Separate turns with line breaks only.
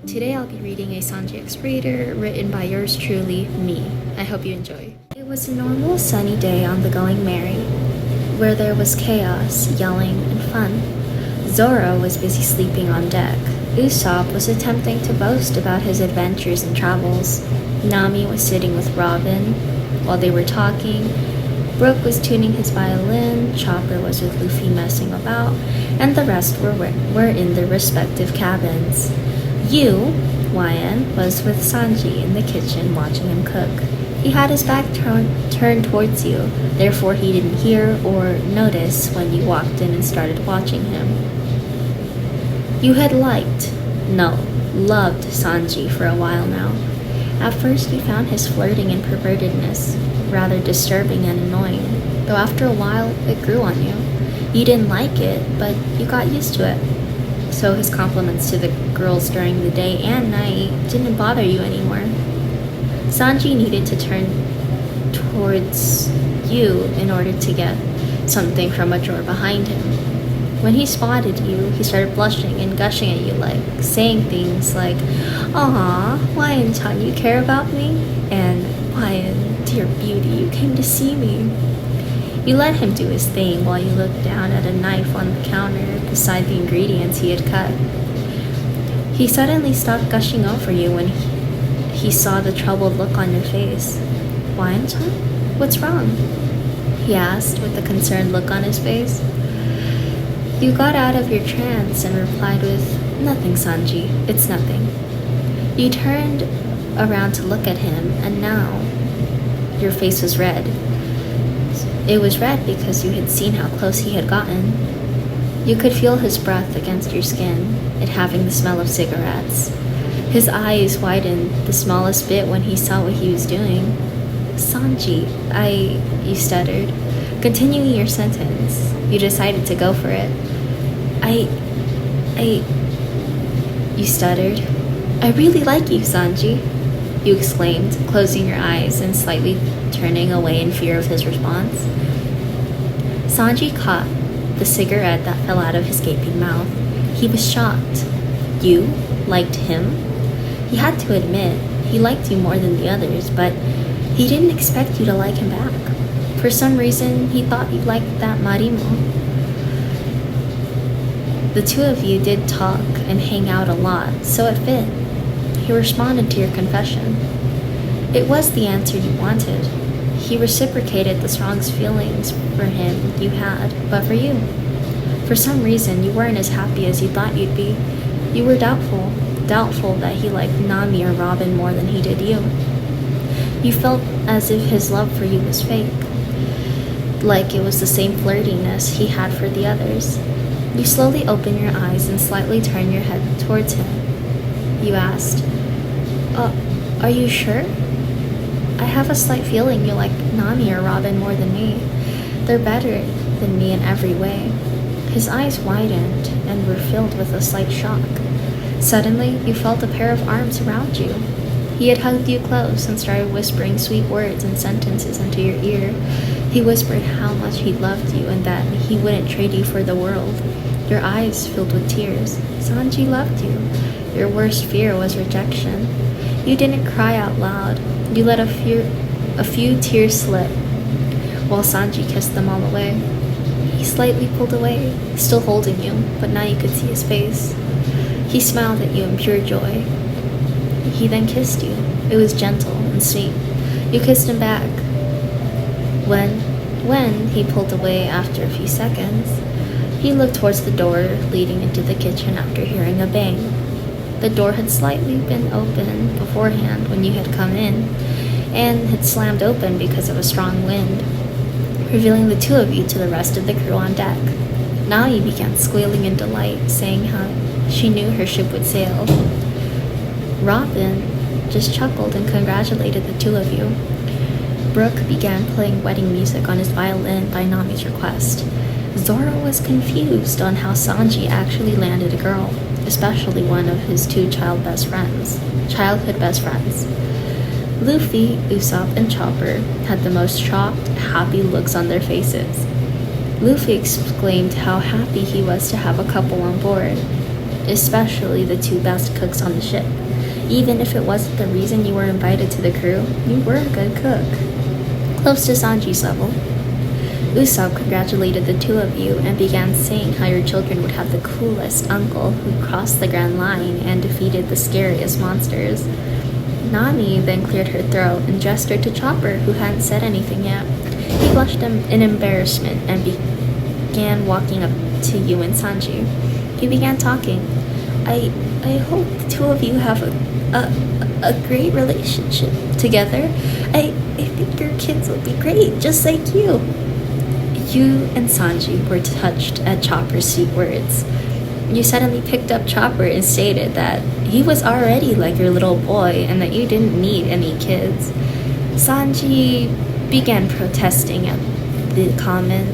Today I'll be reading a Sanji Explorator written by yours truly, me. I hope you enjoy. It was a normal sunny day on the Going Merry, where there was chaos, yelling, and fun. Zoro was busy sleeping on deck. Usopp was attempting to boast about his adventures and travels. Nami was sitting with Robin while they were talking. Brook was tuning his violin, Chopper was with Luffy messing about, and the rest were in their respective cabins. Wyan, was with Sanji in the kitchen watching him cook. He had his back turned towards you, therefore he didn't hear or notice when you walked in and started watching him. You had loved Sanji for a while now. At first you found his flirting and pervertedness rather disturbing and annoying, though after a while it grew on you. You didn't like it, but you got used to it. So his compliments to the girls during the day and night didn't bother you anymore. Sanji needed to turn towards you in order to get something from a drawer behind him. When he spotted you, he started blushing and gushing at you, saying things like, "Aw, Wyan-chan, you care about me?" And, "Wyan, dear beauty, you came to see me." You let him do his thing while you looked down at a knife on the counter beside the ingredients he had cut. He suddenly stopped gushing over you when he saw the troubled look on your face. "Wyan-chan, what's wrong?" he asked with a concerned look on his face. You got out of your trance and replied with, "Nothing, Sanji, it's nothing." You turned around to look at him, and now your face was red. It was red because you had seen how close he had gotten. You could feel his breath against your skin, it having the smell of cigarettes. His eyes widened the smallest bit when he saw what he was doing. "Sanji, you stuttered. Continuing your sentence, you decided to go for it. You stuttered. "I really like you, Sanji," you exclaimed, closing your eyes and slightly turning away in fear of his response. Sanji caught the cigarette that fell out of his gaping mouth. He was shocked. You liked him? He had to admit, he liked you more than the others, but he didn't expect you to like him back. For some reason, he thought you liked that Marimo. The two of you did talk and hang out a lot, so it fit. He responded to your confession. It was the answer you wanted. He reciprocated the strongest feelings for him you had, but for you. For some reason, you weren't as happy as you thought you'd be. You were doubtful that he liked Nami or Robin more than he did you. You felt as if his love for you was fake, like it was the same flirtiness he had for the others. You slowly open your eyes and slightly turn your head towards him. You asked, "Are you sure? I have a slight feeling you like Nami or Robin more than me. They're better than me in every way." His eyes widened and were filled with a slight shock. Suddenly, you felt a pair of arms around you. He had hugged you close and started whispering sweet words and sentences into your ear. He whispered how much he loved you and that he wouldn't trade you for the world. Your eyes filled with tears. Sanji loved you. Your worst fear was rejection. You didn't cry out loud. You let a few tears slip, while Sanji kissed them all away. He slightly pulled away, still holding you, but now you could see his face. He smiled at you in pure joy. He then kissed you. It was gentle and sweet. You kissed him back. When he pulled away after a few seconds, he looked towards the door leading into the kitchen after hearing a bang. The door had slightly been open beforehand when you had come in, and had slammed open because of a strong wind, revealing the two of you to the rest of the crew on deck. Now you began squealing in delight, saying how she knew her ship would sail. Robin just chuckled and congratulated the two of you. Brook began playing wedding music on his violin by Nami's request. Zoro was confused on how Sanji actually landed a girl, especially one of his two childhood best friends. Luffy, Usopp, and Chopper had the most shocked, happy looks on their faces. Luffy exclaimed how happy he was to have a couple on board. especially the two best cooks on the ship. Even if it wasn't the reason you were invited to the crew, you were a good cook. Close to Sanji's level. Usopp congratulated the two of you and began saying how your children would have the coolest uncle who crossed the Grand Line and defeated the scariest monsters. Nami then cleared her throat and gestured to Chopper, who hadn't said anything yet. He blushed in embarrassment and began walking up to you and Sanji. He began talking. I hope the two of you have a great relationship together. I think your kids will be great, just like you. You and Sanji were touched at Chopper's sweet words. You suddenly picked up Chopper and stated that he was already like your little boy and that you didn't need any kids. Sanji began protesting at the comment,